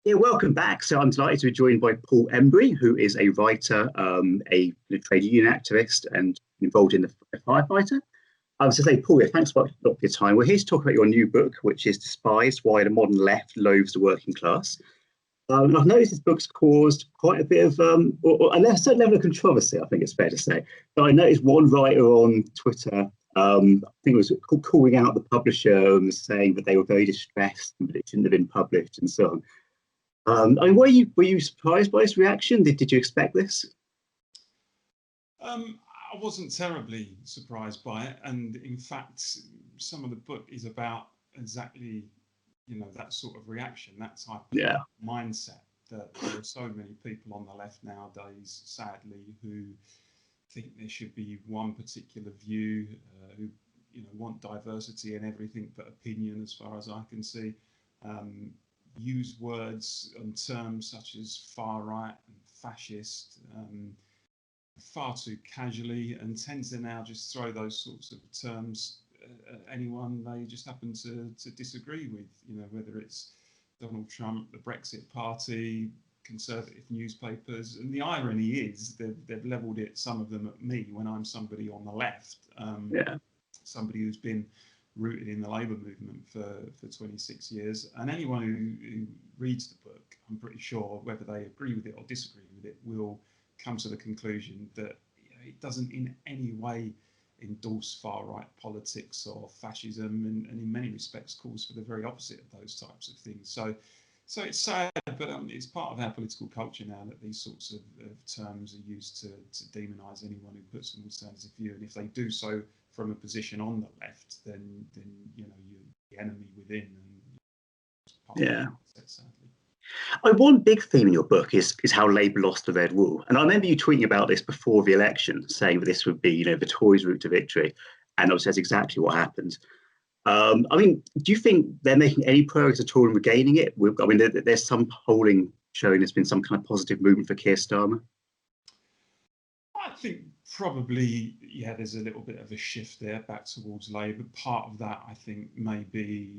Yeah, welcome back. So I'm delighted to be joined by Paul Embery, who is a writer, a trade union activist, and involved in the firefighter. I was to say, Paul, yeah, thanks a lot for your time. We're here to talk about your new book, which is Despised: Why the Modern Left Loathes the Working Class. And I've noticed this book's caused quite a bit of, a certain level of controversy, I think it's fair to say. But I noticed one writer on Twitter, I think it was calling out the publisher and saying that they were very distressed and that it shouldn't have been published and so on. I mean, were you surprised by this reaction? Did you expect this? I wasn't terribly surprised by it, and in fact, some of the book is about exactly, that sort of reaction, that type of mindset. That there are so many people on the left nowadays, sadly, who think there should be one particular view, who want diversity in everything but opinion, as far as I can see. Use words and terms such as far right and fascist far too casually, and tend to now just throw those sorts of terms at anyone they just happen to disagree with, whether it's Donald Trump, the Brexit Party, conservative newspapers. And the irony is they've levelled it, some of them, at me when I'm somebody on the left, somebody who's been rooted in the labour movement for 26 years. And anyone who reads the book, I'm pretty sure, whether they agree with it or disagree with it, will come to the conclusion that it doesn't in any way endorse far-right politics or fascism, and in many respects calls for the very opposite of those types of things. So it's sad, but it's part of our political culture now that these sorts of terms are used to demonise anyone who puts an alternative view. And if they do so from a position on the left, then you're the enemy within. And sadly. One big theme in your book is how Labour lost the red wall. And I remember you tweeting about this before the election, saying that this would be, the Tories' route to victory. And obviously that's exactly what happened. I mean, do you think they're making any progress at all in regaining it? I mean, there's some polling showing there's been some kind of positive movement for Keir Starmer. I think probably, there's a little bit of a shift there back towards Labour. Part of that, I think, may be,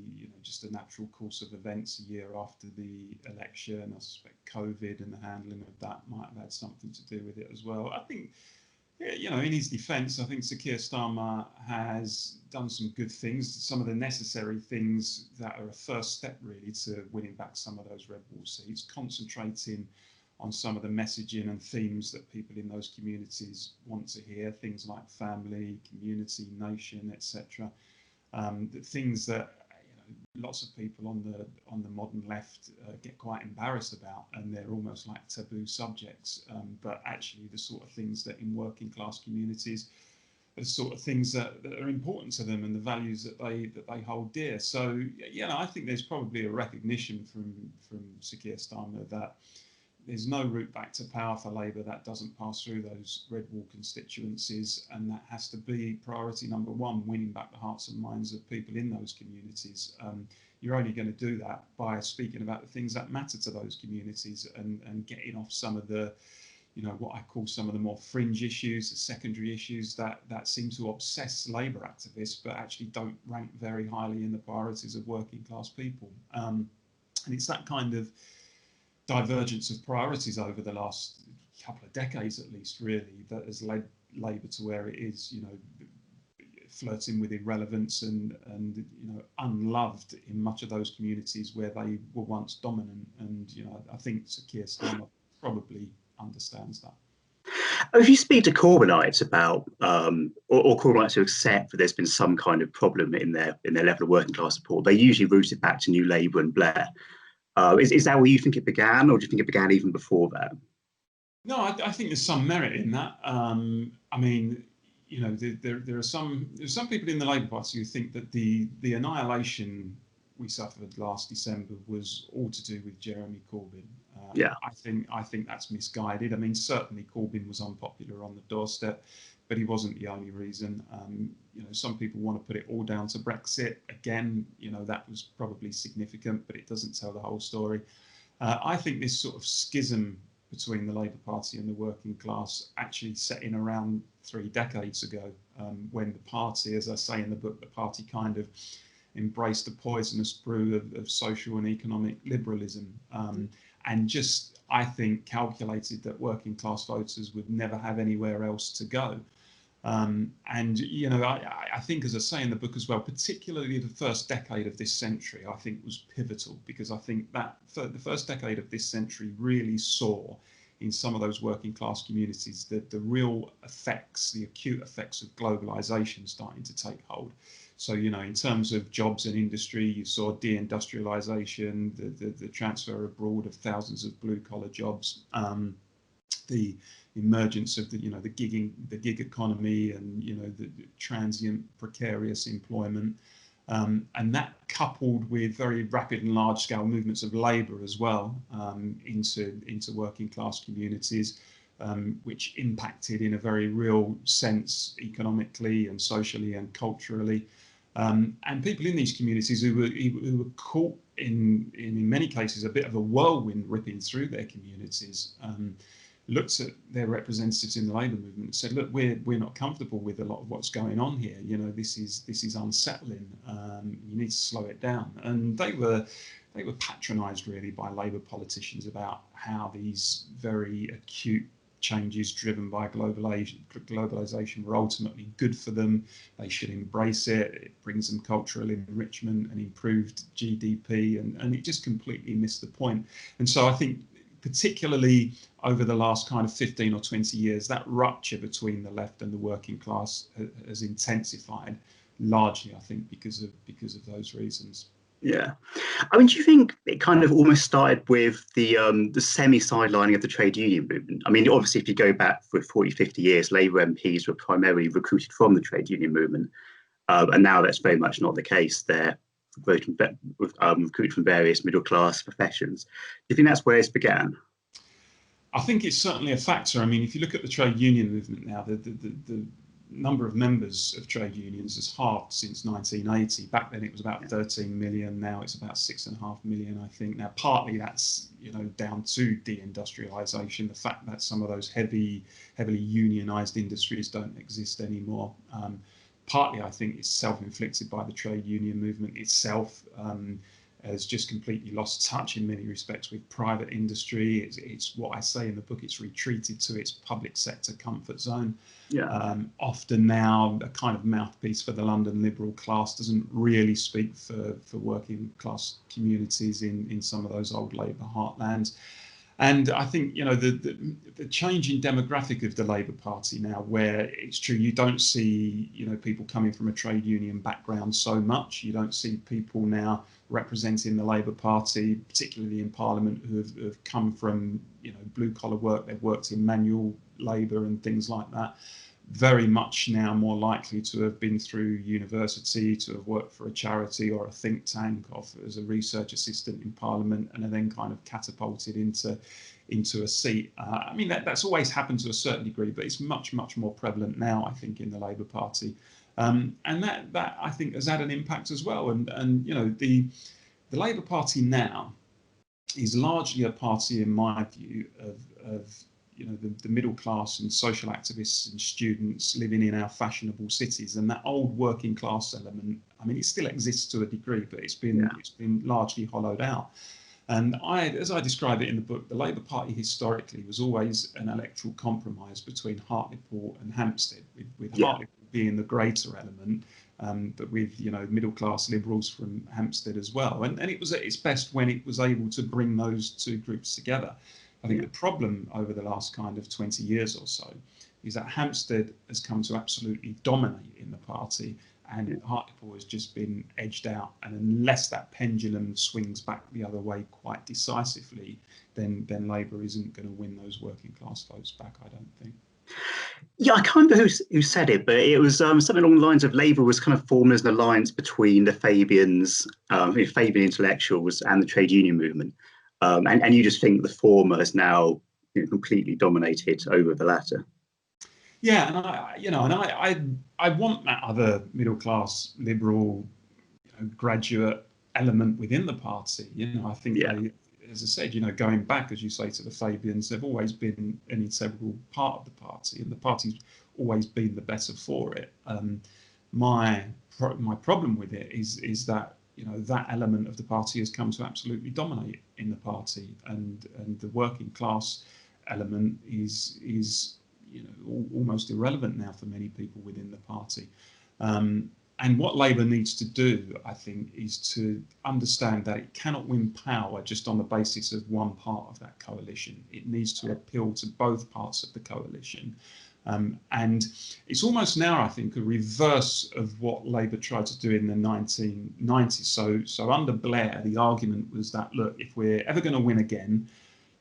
just the natural course of events a year after the election. I suspect COVID and the handling of that might have had something to do with it as well. I think, in his defence, I think Sir Keir Starmer has done some good things, some of the necessary things that are a first step, really, to winning back some of those red wall seats, concentrating on some of the messaging and themes that people in those communities want to hear, things like family, community, nation, etc. Things that lots of people on the modern left get quite embarrassed about, and they're almost like taboo subjects. But actually, the sort of things that in working class communities are the sort of things that are important to them, and the values that they hold dear. So I think there's probably a recognition from Sir Keir Starmer that there's no route back to power for Labour that doesn't pass through those red wall constituencies, and that has to be priority number one, winning back the hearts and minds of people in those communities. You're only going to do that by speaking about the things that matter to those communities, and getting off some of the, what I call some of the more fringe issues, the secondary issues that seem to obsess Labour activists, but actually don't rank very highly in the priorities of working class people. And it's that kind of divergence of priorities over the last couple of decades, at least, really, that has led Labour to where it is, flirting with irrelevance and unloved in much of those communities where they were once dominant. And I think Sir Keir Starmer probably understands that. If you speak to Corbynites about, or Corbynites who accept that there's been some kind of problem in their level of working class support, they usually root it back to New Labour and Blair. Is that where you think it began, or do you think it began even before that? No, I think there's some merit in that. I mean, there are some people in the Labour Party who think that the annihilation we suffered last December was all to do with Jeremy Corbyn. I think that's misguided. I mean, certainly Corbyn was unpopular on the doorstep, but he wasn't the only reason. Some people want to put it all down to Brexit. Again, that was probably significant, but it doesn't tell the whole story. I think this sort of schism between the Labour Party and the working class actually set in around 3 decades ago, when the party, as I say in the book, the party kind of embraced the poisonous brew of social and economic liberalism, and just, I think, calculated that working class voters would never have anywhere else to go. And, you know, I think, as I say in the book as well, particularly the first decade of this century, I think was pivotal, because I think that the first decade of this century really saw in some of those working class communities the real effects, the acute effects of globalization starting to take hold. So, you know, in terms of jobs and industry, you saw deindustrialization, the transfer abroad of thousands of blue collar jobs, the emergence of the gig economy, and, you know, the transient precarious employment, and that coupled with very rapid and large scale movements of labour as well, into working class communities, which impacted in a very real sense economically and socially and culturally. And people in these communities who were caught in many cases a bit of a whirlwind ripping through their communities, looked at their representatives in the labour movement and said, look, we're not comfortable with a lot of what's going on here. You know, this is unsettling. You need to slow it down. And they were patronised really by Labour politicians about how these very acute changes driven by globalization were ultimately good for them. They should embrace it. It brings them cultural enrichment and improved GDP, and it just completely missed the point. And so I think, particularly over the last kind of 15 or 20 years, that rupture between the left and the working class has intensified, largely, I think, because of those reasons. Yeah, I mean, do you think it kind of almost started with the semi-sidelining of the trade union movement? I mean, obviously, if you go back for 40, 50 years, Labour MPs were primarily recruited from the trade union movement, and now that's very much not the case. They're recruited from various middle-class professions. Do you think that's where it began? I think it's certainly a factor. I mean, if you look at the trade union movement now, the number of members of trade unions has halved since 1980. Back then it was about 13 million. Now it's about 6.5 million, I think. Now, partly that's, you know, down to deindustrialization, the fact that some of those heavily unionized industries don't exist anymore. Partly, I think, it's self-inflicted by the trade union movement itself. Has just completely lost touch in many respects with private industry. It's what I say in the book, it's retreated to its public sector comfort zone. Yeah. Often now a kind of mouthpiece for the London liberal class, doesn't really speak for working class communities in some of those old Labour heartlands. And I think, you know, the change in demographic of the Labour Party now, where it's true you don't see, you know, people coming from a trade union background so much. You don't see people now representing the Labour Party, particularly in Parliament, who have come from, you know, blue collar work. They've worked in manual labour and things like that. Very much now more likely to have been through university, to have worked for a charity or a think tank, or as a research assistant in Parliament, and are then kind of catapulted into a seat. I mean, that's always happened to a certain degree, but it's much more prevalent now, I think, in the Labour Party, and that I think has had an impact as well. And you know, the Labour Party now is largely a party, in my view, of you know, the middle class and social activists and students living in our fashionable cities, and that old working class element, I mean, it still exists to a degree, but it's been largely hollowed out. And as I describe it in the book, the Labour Party historically was always an electoral compromise between Hartlepool and Hampstead, with Hartlepool being the greater element, but with, you know, middle class liberals from Hampstead as well. And it was at its best when it was able to bring those two groups together. I think the problem over the last kind of 20 years or so is that Hampstead has come to absolutely dominate in the party, and Hartlepool has just been edged out. And unless that pendulum swings back the other way quite decisively, then Labour isn't going to win those working class votes back, I don't think. Yeah, I can't remember who said it, but it was something along the lines of Labour was kind of formed as an alliance between the Fabians, Fabian intellectuals, and the trade union movement. And you just think the former has now, you know, completely dominated over the latter. Yeah, and I want that other middle class liberal, you know, graduate element within the party. You know, I think they, as I said, you know, going back, as you say, to the Fabians, they've always been an integral part of the party, and the party's always been the better for it. My problem with it is that, you know, that element of the party has come to absolutely dominate in the party, and the working class element is you know, almost irrelevant now for many people within the party. And what Labour needs to do, I think, is to understand that it cannot win power just on the basis of one part of that coalition. It needs to appeal to both parts of the coalition. And it's almost now, I think, a reverse of what Labour tried to do in the 1990s. So under Blair, the argument was that, look, if we're ever going to win again,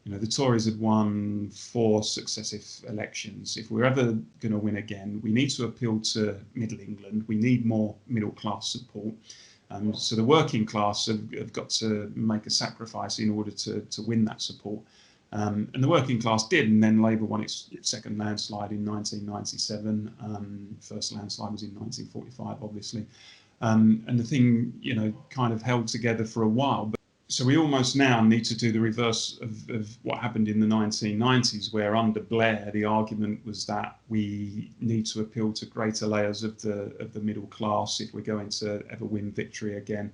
you know, the Tories had won 4 successive elections. If we're ever going to win again, we need to appeal to Middle England. We need more middle class support. So the working class have got to make a sacrifice in order to win that support. And the working class did, and then Labour won its second landslide in 1997. First landslide was in 1945, obviously. And the thing, you know, kind of held together for a while. So we almost now need to do the reverse of what happened in the 1990s, where under Blair, the argument was that we need to appeal to greater layers of the middle class if we're going to ever win victory again.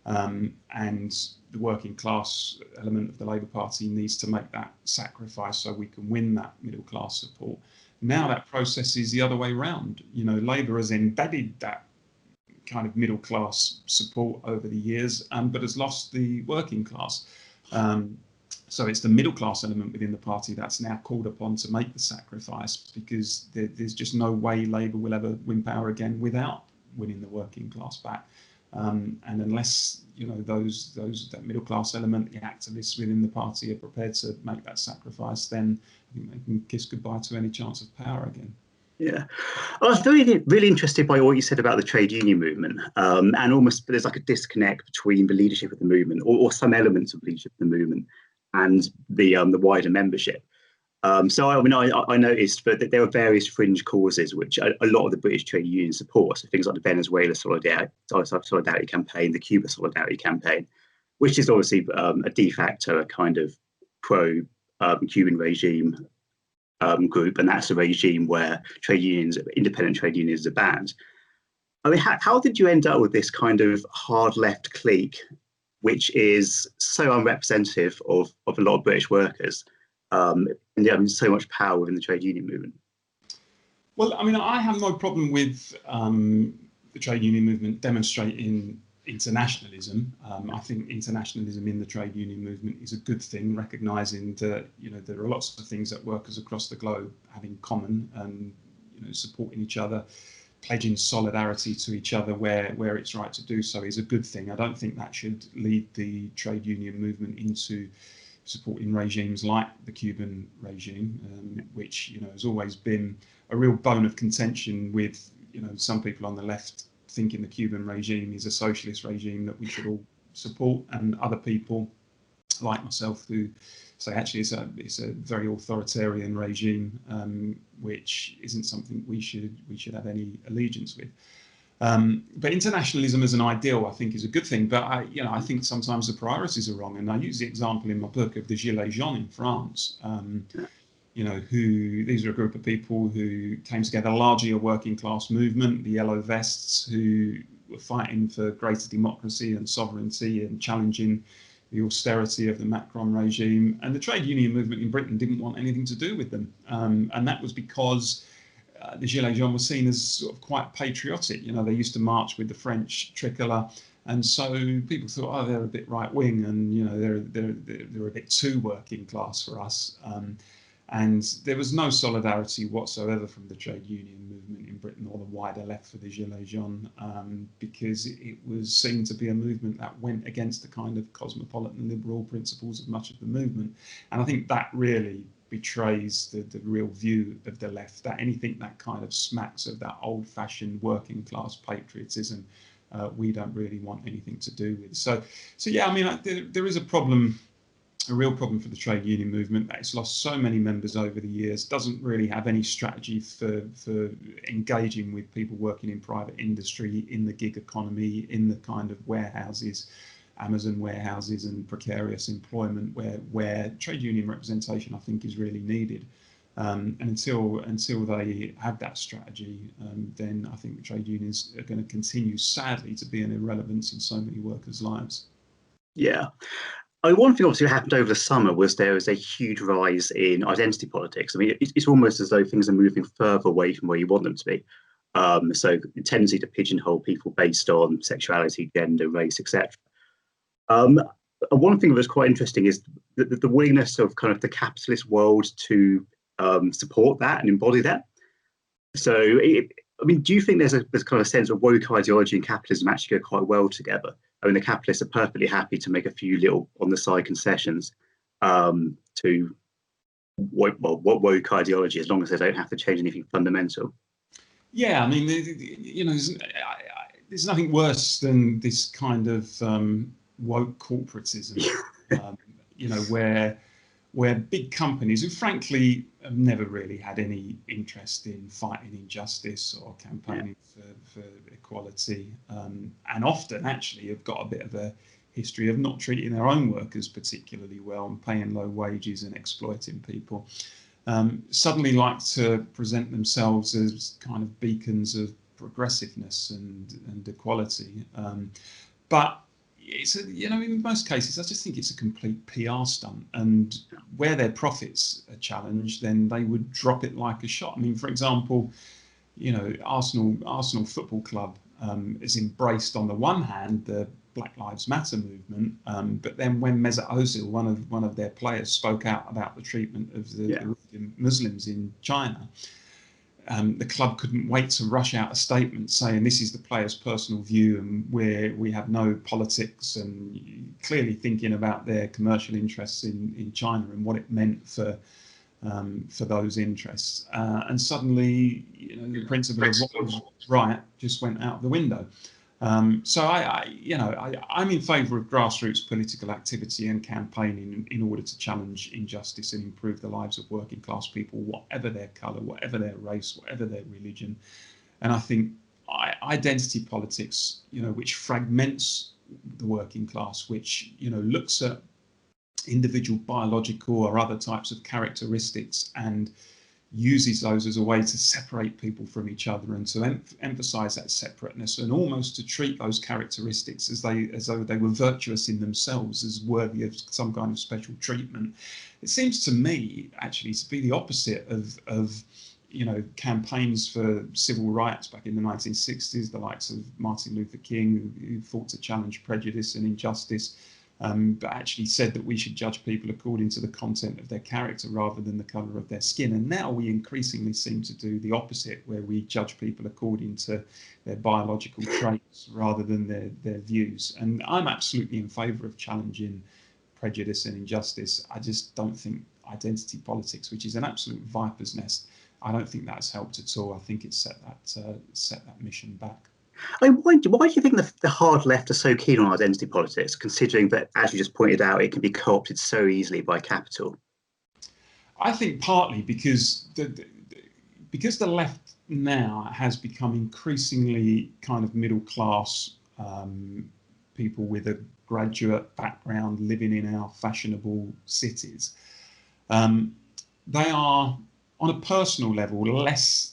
And the working class element of the Labour Party needs to make that sacrifice so we can win that middle class support. Now that process is the other way around. You know, Labour has embedded that kind of middle class support over the years, but has lost the working class. So it's the middle class element within the party that's now called upon to make the sacrifice, because there's just no way Labour will ever win power again without winning the working class back. And unless, you know, that middle class element, the activists within the party are prepared to make that sacrifice, then I think they can kiss goodbye to any chance of power again. Yeah, I was really interested by what you said about the trade union movement, and almost there's like a disconnect between the leadership of the movement, or some elements of leadership of the movement, and the wider membership. So I mean, I noticed that there are various fringe causes which a lot of the British trade unions support. So things like the Venezuela Solidarity Campaign, the Cuba Solidarity Campaign, which is obviously a de facto a kind of pro Cuban regime group, and that's a regime where independent trade unions are banned. I mean, how did you end up with this kind of hard left clique, which is so unrepresentative of a lot of British workers, and having so much power within the trade union movement? Well, I mean, I have no problem with the trade union movement demonstrating internationalism. I think internationalism in the trade union movement is a good thing, recognising that, you know, there are lots of things that workers across the globe have in common, and, you know, supporting each other, pledging solidarity to each other where it's right to do so is a good thing. I don't think that should lead the trade union movement into supporting regimes like the Cuban regime, which, you know, has always been a real bone of contention with, you know, some people on the left thinking the Cuban regime is a socialist regime that we should all support, and other people like myself who say actually it's a very authoritarian regime, which isn't something we should have any allegiance with. But internationalism as an ideal, I think, is a good thing. But I think sometimes the priorities are wrong. And I use the example in my book of the Gilets jaunes in France. These are a group of people who came together, largely a working class movement, the Yellow Vests, who were fighting for greater democracy and sovereignty and challenging the austerity of the Macron regime. And the trade union movement in Britain didn't want anything to do with them. And that was because the Gilets jaunes were seen as sort of quite patriotic. You know, they used to march with the French tricolour. And so people thought, oh, they're a bit right wing, and, you know, they're a bit too working class for us. And there was no solidarity whatsoever from the trade union movement in Britain or the wider left for the Gilets jaunes, because it was seen to be a movement that went against the kind of cosmopolitan liberal principles of much of the movement. And I think that really betrays the real view of the left, that anything that kind of smacks of that old-fashioned working class patriotism, we don't really want anything to do with. So yeah, I mean, there is a real problem for the trade union movement that it's lost so many members over the years, doesn't really have any strategy for engaging with people working in private industry, in the gig economy, in the kind of warehouses, Amazon warehouses and precarious employment where trade union representation, I think, is really needed. And until they have that strategy, then I think the trade unions are going to continue, sadly, to be an irrelevance in so many workers' lives. Yeah. One thing obviously that happened over the summer was there was a huge rise in identity politics. I mean, it's almost as though things are moving further away from where you want them to be. So the tendency to pigeonhole people based on sexuality, gender, race, etc. One thing that was quite interesting is the willingness of kind of the capitalist world to support that and embody that. So, I mean, do you think there's kind of a sense of woke ideology and capitalism actually go quite well together? I mean, the capitalists are perfectly happy to make a few little on the side concessions to what woke ideology, as long as they don't have to change anything fundamental. Yeah, I mean, there's nothing worse than this kind of woke corporatism, where big companies who frankly have never really had any interest in fighting injustice or campaigning for equality, and often actually have got a bit of a history of not treating their own workers particularly well and paying low wages and exploiting people, suddenly like to present themselves as kind of beacons of progressiveness and equality. But it's in most cases, I just think it's a complete PR stunt. And where their profits are challenged, then they would drop it like a shot. I mean, for example, Arsenal Football Club has embraced, on the one hand, the Black Lives Matter movement, but then when Mesut Ozil, one of their players, spoke out about the treatment of the Muslims in China, the club couldn't wait to rush out a statement saying this is the player's personal view and we have no politics, and clearly thinking about their commercial interests in China and what it meant for those interests. And suddenly, the principle of what was right just went out the window. So I'm in favour of grassroots political activity and campaigning in order to challenge injustice and improve the lives of working class people, whatever their colour, whatever their race, whatever their religion. And I think identity politics, which fragments the working class, which looks at individual biological or other types of characteristics and uses those as a way to separate people from each other and to emphasize that separateness and almost to treat those characteristics as though they were virtuous in themselves, as worthy of some kind of special treatment. It seems to me actually to be the opposite of campaigns for civil rights back in the 1960s, the likes of Martin Luther King, who fought to challenge prejudice and injustice, but actually said that we should judge people according to the content of their character rather than the colour of their skin. And now we increasingly seem to do the opposite, where we judge people according to their biological traits rather than their views. And I'm absolutely in favour of challenging prejudice and injustice. I just don't think identity politics, which is an absolute viper's nest, I don't think that's helped at all. I think it's set that mission back. I mean, why do you think the hard left are so keen on identity politics, considering that, as you just pointed out, it can be co-opted so easily by capital? I think partly because the left now has become increasingly kind of middle class, people with a graduate background living in our fashionable cities. They are, on a personal level, less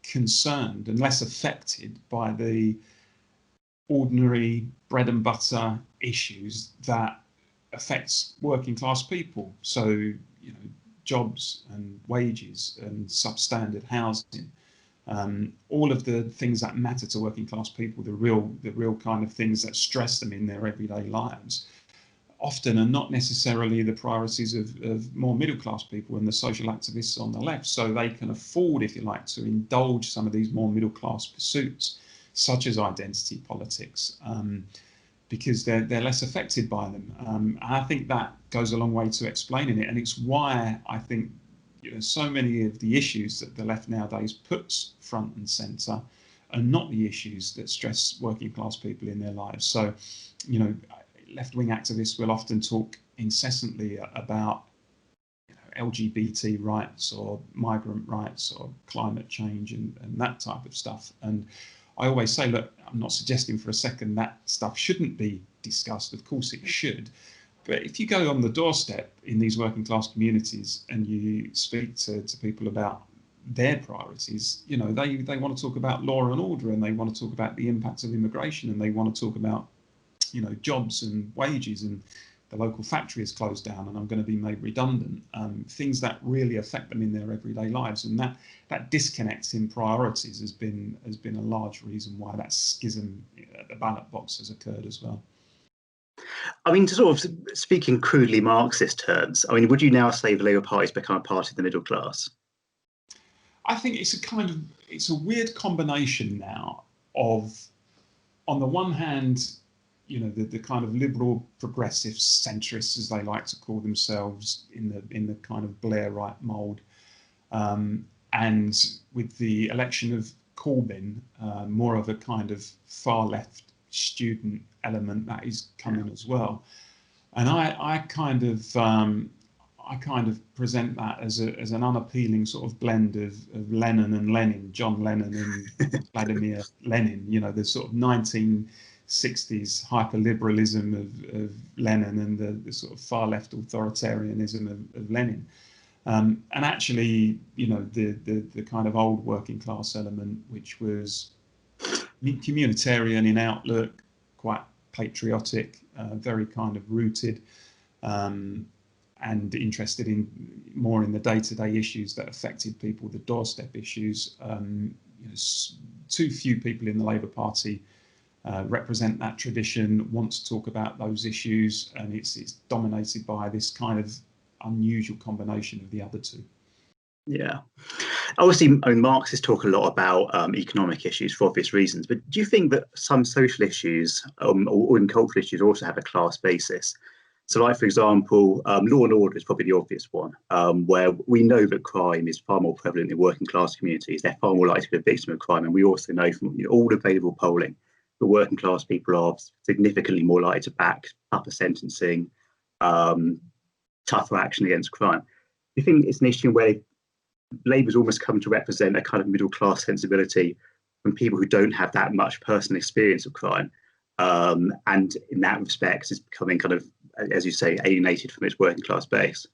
concerned and less affected by the ordinary bread and butter issues that affects working class people. So, jobs and wages and substandard housing, all of the things that matter to working class people, the real kind of things that stress them in their everyday lives, often are not necessarily the priorities of more middle class people and the social activists on the left. So they can afford, if you like, to indulge some of these more middle class pursuits, such as identity politics, because they're less affected by them. And I think that goes a long way to explaining it. And it's why I think so many of the issues that the left nowadays puts front and centre are not the issues that stress working class people in their lives. So, left-wing activists will often talk incessantly about LGBT rights or migrant rights or climate change and that type of stuff. And I always say, look, I'm not suggesting for a second that stuff shouldn't be discussed. Of course it should. But if you go on the doorstep in these working class communities and you speak to people about their priorities, you know, they want to talk about law and order, and they want to talk about the impacts of immigration, and they want to talk about, you know, jobs and wages, and the local factory is closed down and I'm going to be made redundant. Things that really affect them in their everyday lives, and that disconnect in priorities has been a large reason why that schism at the ballot box has occurred as well. I mean, to sort of speak in crudely Marxist terms, I mean, would you now say the Labour Party's become a party of the middle class? I think it's a weird combination now of, on the one hand, you know, the kind of liberal progressive centrists, as they like to call themselves, in the kind of Blairite mould, and with the election of Corbyn, more of a kind of far left student element that is coming as well. And I kind of present that as an unappealing sort of blend of Lenin and Lenin, John Lennon and Vladimir Lenin, you know, the sort of 1960s hyperliberalism of Lenin and the sort of far left authoritarianism of Lenin. And actually, you know, the kind of old working class element, which was communitarian in outlook, quite patriotic, very kind of rooted, and interested more in the day-to-day issues that affected people, the doorstep issues. You know, too few people in the Labour Party represent that tradition, want to talk about those issues, and it's dominated by this kind of unusual combination of the other two. Yeah. Obviously, I mean, Marxists talk a lot about economic issues for obvious reasons, but do you think that some social issues or even cultural issues also have a class basis? So, like, for example, law and order is probably the obvious one, where we know that crime is far more prevalent in working class communities. They're far more likely to be a victim of crime. And we also know from all available polling that working class people are significantly more likely to back tougher sentencing, tougher action against crime. Do you think it's an issue where Labour's almost come to represent a kind of middle class sensibility from people who don't have that much personal experience of crime? And in that respect, it's becoming kind of, as you say, alienated from its working class base.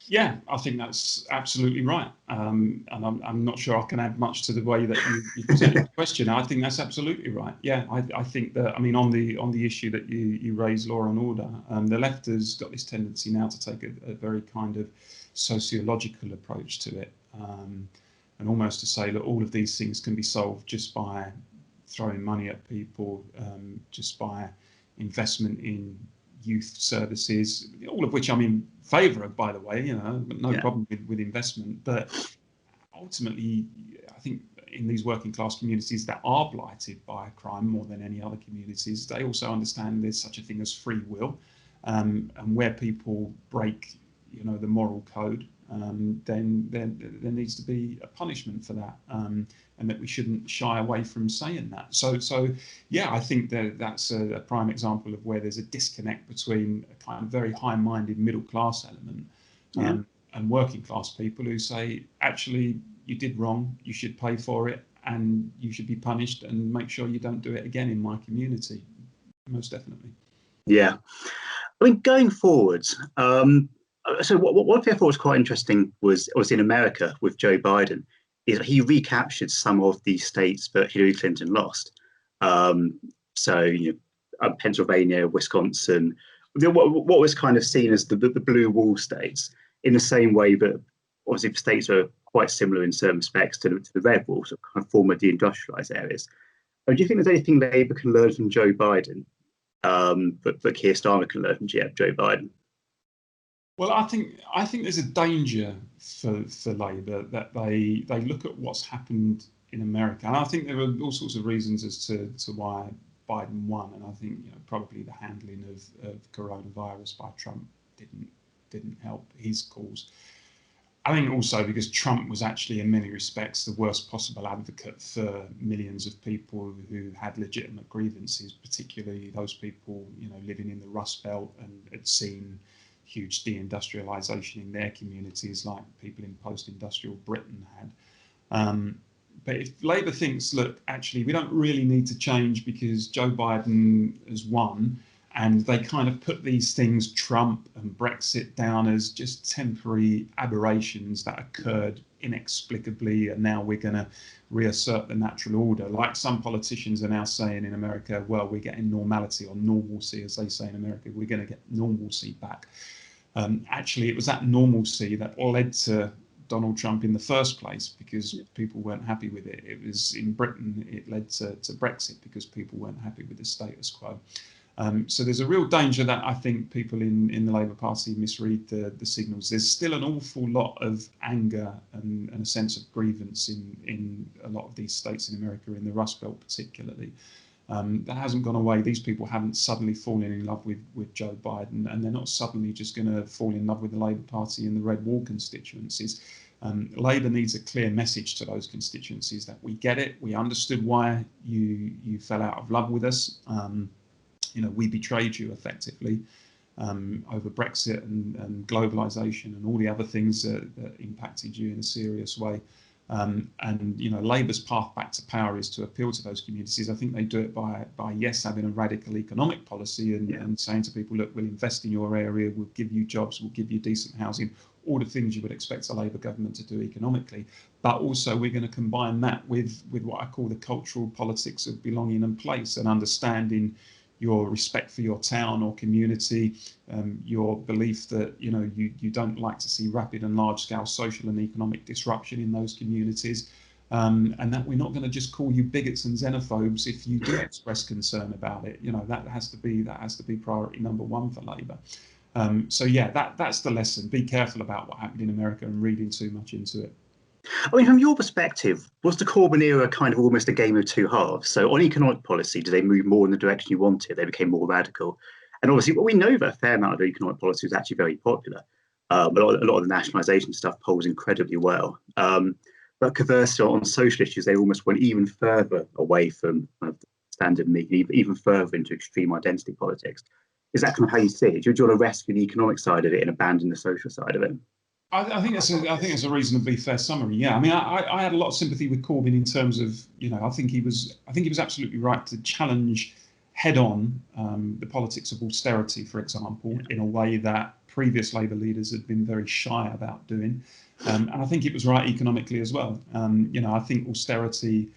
Yeah, I think that's absolutely right. And I'm not sure I can add much to the way that you presented the question. I think that's absolutely right. Yeah, I think that, I mean, on the issue that you raise, law and order, the left has got this tendency now to take a very kind of sociological approach to it, and almost to say that all of these things can be solved just by throwing money at people, just by investment in youth services, all of which I'm in favour of, by the way, you know, no problem with investment. But ultimately, I think in these working class communities that are blighted by crime more than any other communities, they also understand there's such a thing as free will, and where people break, you know, the moral code, then there needs to be a punishment for that, and that we shouldn't shy away from saying that. So yeah, I think that's a prime example of where there's a disconnect between a kind of very high-minded middle class element, and working class people who say, actually, you did wrong, you should pay for it, and you should be punished, and make sure you don't do it again in my community. Most definitely. Yeah. I mean, going forwards, so what I thought was quite interesting was in America with Joe Biden, is he recaptured some of the states that Hillary Clinton lost. So, you know, Pennsylvania, Wisconsin, what was kind of seen as the blue wall states, in the same way that obviously states are quite similar in certain respects to the red wall, so kind of former deindustrialized areas. Do you think there's anything Labour can learn from Joe Biden, but Keir Starmer can learn from Joe Biden? Well, I think there's a danger for Labour that they look at what's happened in America, and I think there are all sorts of reasons as to why Biden won, and I think, you know, probably the handling of coronavirus by Trump didn't help his cause. I think also because Trump was actually, in many respects, the worst possible advocate for millions of people who had legitimate grievances, particularly those people, you know, living in the Rust Belt and had seen huge deindustrialization in their communities, like people in post-industrial Britain had. But if Labour thinks, look, actually, we don't really need to change because Joe Biden has won, And they kind of put these things, Trump and Brexit, down as just temporary aberrations that occurred inexplicably, and now we're going to reassert the natural order. Like some politicians are now saying in America, well, we're getting normality or normalcy, as they say in America, we're going to get normalcy back. Actually, it was that normalcy that led to Donald Trump in the first place, because people weren't happy with it. It was in Britain, it led to Brexit because people weren't happy with the status quo. So there's a real danger that I think people in the Labour Party misread the signals. There's still an awful lot of anger and a sense of grievance in a lot of these states in America, in the Rust Belt particularly. That hasn't gone away. These people haven't suddenly fallen in love with Joe Biden, and they're not suddenly just going to fall in love with the Labour Party in the red wall constituencies. Labour needs a clear message to those constituencies that we get it, we understood why you fell out of love with us. We betrayed you effectively over Brexit and globalisation and all the other things that impacted you in a serious way. Labour's path back to power is to appeal to those communities. I think they do it by having a radical economic policy and saying to people, look, we'll invest in your area, we'll give you jobs, we'll give you decent housing, all the things you would expect a Labour government to do economically. But also we're going to combine that with what I call the cultural politics of belonging and place, and understanding your respect for your town or community, your belief that you don't like to see rapid and large-scale social and economic disruption in those communities, and that we're not going to just call you bigots and xenophobes if you do express concern about it. That has to be priority number one for Labour. That's the lesson. Be careful about what happened in America and reading too much into it. I mean, from your perspective, was the Corbyn era kind of almost a game of two halves? So on economic policy, did they move more in the direction you wanted? They became more radical. And obviously, we know that a fair amount of economic policy was actually very popular. A lot of the nationalisation stuff polls incredibly well. But conversely, on social issues, they almost went even further away from kind of the standard mean, even further into extreme identity politics. Is that kind of how you see it? Do you want to rescue the economic side of it and abandon the social side of it? I think it's a reasonably fair summary. Yeah, I mean, I had a lot of sympathy with Corbyn in terms of, I think he was absolutely right to challenge head-on the politics of austerity, for example, in a way that previous Labour leaders had been very shy about doing, and I think it was right economically as well. I think austerity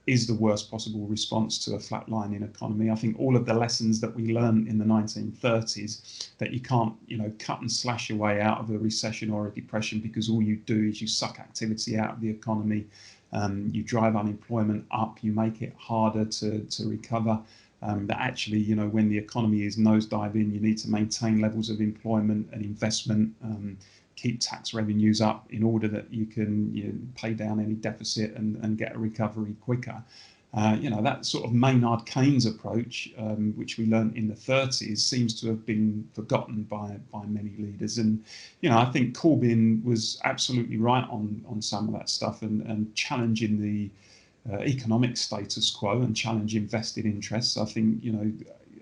is the worst possible response to a flatlining economy. I think all of the lessons that we learned in the 1930s, that you can't, cut and slash your way out of a recession or a depression, because all you do is you suck activity out of the economy, you drive unemployment up, you make it harder to recover. That actually, when the economy is nosediving, you need to maintain levels of employment and investment, keep tax revenues up in order that you can pay down any deficit and get a recovery quicker. That sort of Maynard Keynes approach, which we learned in the 30s, seems to have been forgotten by many leaders. And, I think Corbyn was absolutely right on some of that stuff, and challenging the economic status quo and challenging vested interests. I think,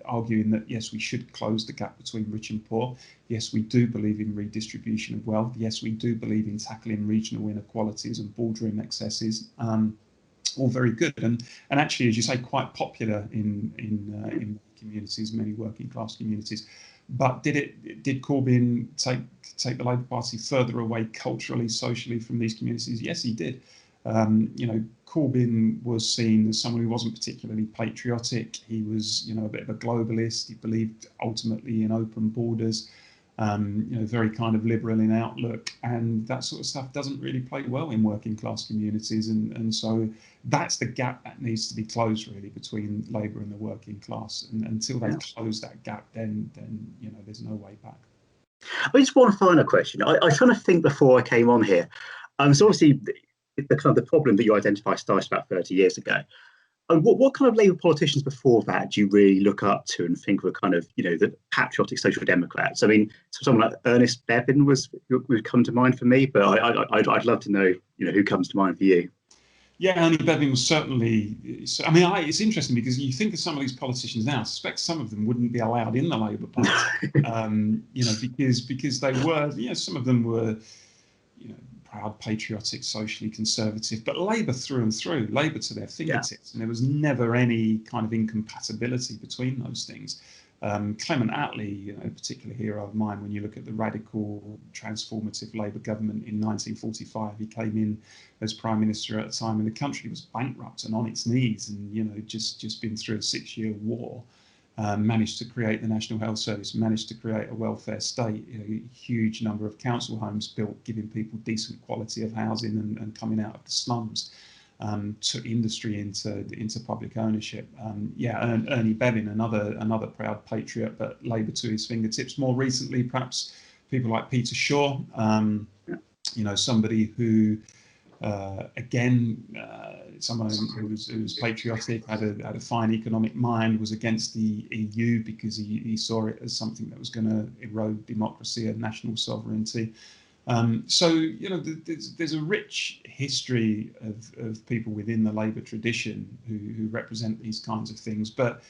arguing that, yes, we should close the gap between rich and poor. Yes, we do believe in redistribution of wealth. Yes, we do believe in tackling regional inequalities and boardroom excesses. All very good, and actually, as you say, quite popular in communities, many working class communities. But did Corbyn take the Labour Party further away culturally, socially from these communities? Yes, he did. Corbyn was seen as someone who wasn't particularly patriotic. He was, a bit of a globalist. He believed ultimately in open borders, very kind of liberal in outlook, and that sort of stuff doesn't really play well in working class communities. And so that's the gap that needs to be closed really between Labour and the working class. And until they close that gap, then there's no way back. Just one final question. I was trying to think before I came on here. So obviously, the problem that you identify started about 30 years ago. And what kind of Labour politicians before that do you really look up to and think were kind of, the patriotic social democrats? I mean, someone like Ernest Bevin would come to mind for me, but I'd love to know, who comes to mind for you. Yeah, Ernie Bevin was certainly. I mean, it's interesting because you think of some of these politicians now. I suspect some of them wouldn't be allowed in the Labour Party, because they were. Some of them were, proud, patriotic, socially conservative, but Labour through and through, Labour to their fingertips, and there was never any kind of incompatibility between those things. Clement Attlee, a particular hero of mine, when you look at the radical transformative Labour government in 1945, he came in as Prime Minister at a time when the country was bankrupt and on its knees and, just been through a 6-year war. Managed to create the National Health Service, managed to create a welfare state, a huge number of council homes built, giving people decent quality of housing and coming out of the slums. Took industry into public ownership. Ernie Bevin, another proud patriot, but Labour to his fingertips. More recently, perhaps people like Peter Shaw, somebody who, someone who was patriotic, had a fine economic mind, was against the EU because he saw it as something that was going to erode democracy and national sovereignty. There's a rich history of people within the Labour tradition who represent these kinds of things. But,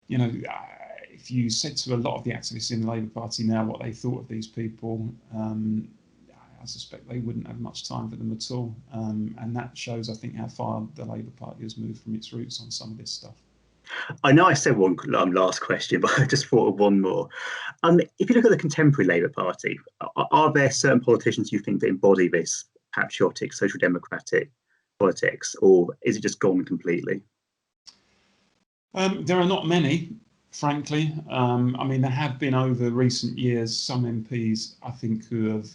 if you said to a lot of the activists in the Labour Party now what they thought of these people, I suspect they wouldn't have much time for them at all. And that shows, I think, how far the Labour Party has moved from its roots on some of this stuff. I know I said one last question, but I just thought of one more. If you look at the contemporary Labour Party, are there certain politicians you think that embody this patriotic, social democratic politics, or is it just gone completely? There are not many, frankly. There have been over recent years some MPs, I think, who have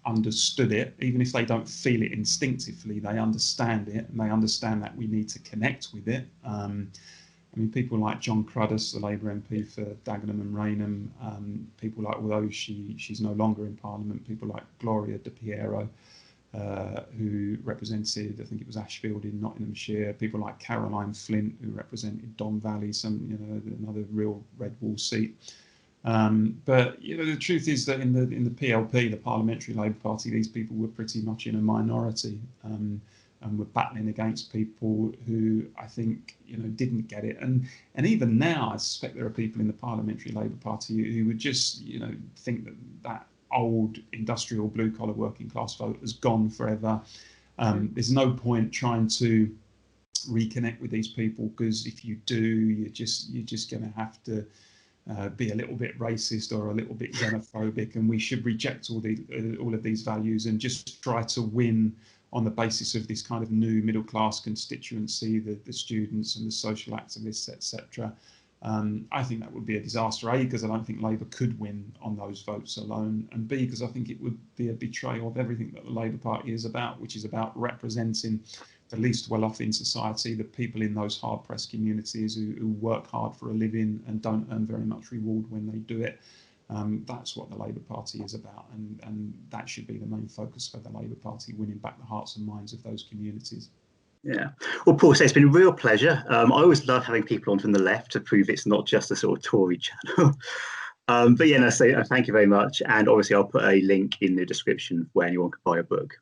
understood it, even if they don't feel it instinctively. They understand it, and they understand that we need to connect with it. People like John Cruddas, the Labour MP for Dagenham and Rainham, people like, although she's no longer in Parliament, people like Gloria De Piero, who represented, I think it was Ashfield in Nottinghamshire, people like Caroline Flint, who represented Don Valley, another real red wall seat. But the truth is that in the PLP, the Parliamentary Labour Party, these people were pretty much in a minority, and were battling against people who I think didn't get it. And even now, I suspect there are people in the Parliamentary Labour Party who would just think that old industrial blue collar working class vote has gone forever. There's no point trying to reconnect with these people, because if you do, you're just going to have to be a little bit racist or a little bit xenophobic, and we should reject all of these values and just try to win on the basis of this kind of new middle class constituency, the students and the social activists, etc. I think that would be a disaster, A, because I don't think Labour could win on those votes alone, and B, because I think it would be a betrayal of everything that the Labour Party is about, which is about representing the least well-off in society, the people in those hard-pressed communities who work hard for a living and don't earn very much reward when they do it. That's what the Labour Party is about, and that should be the main focus for the Labour Party, winning back the hearts and minds of those communities. Yeah. Well, Paul, so it's been a real pleasure. I always love having people on from the left to prove it's not just a sort of Tory channel. So thank you very much. And obviously, I'll put a link in the description where anyone can buy a book.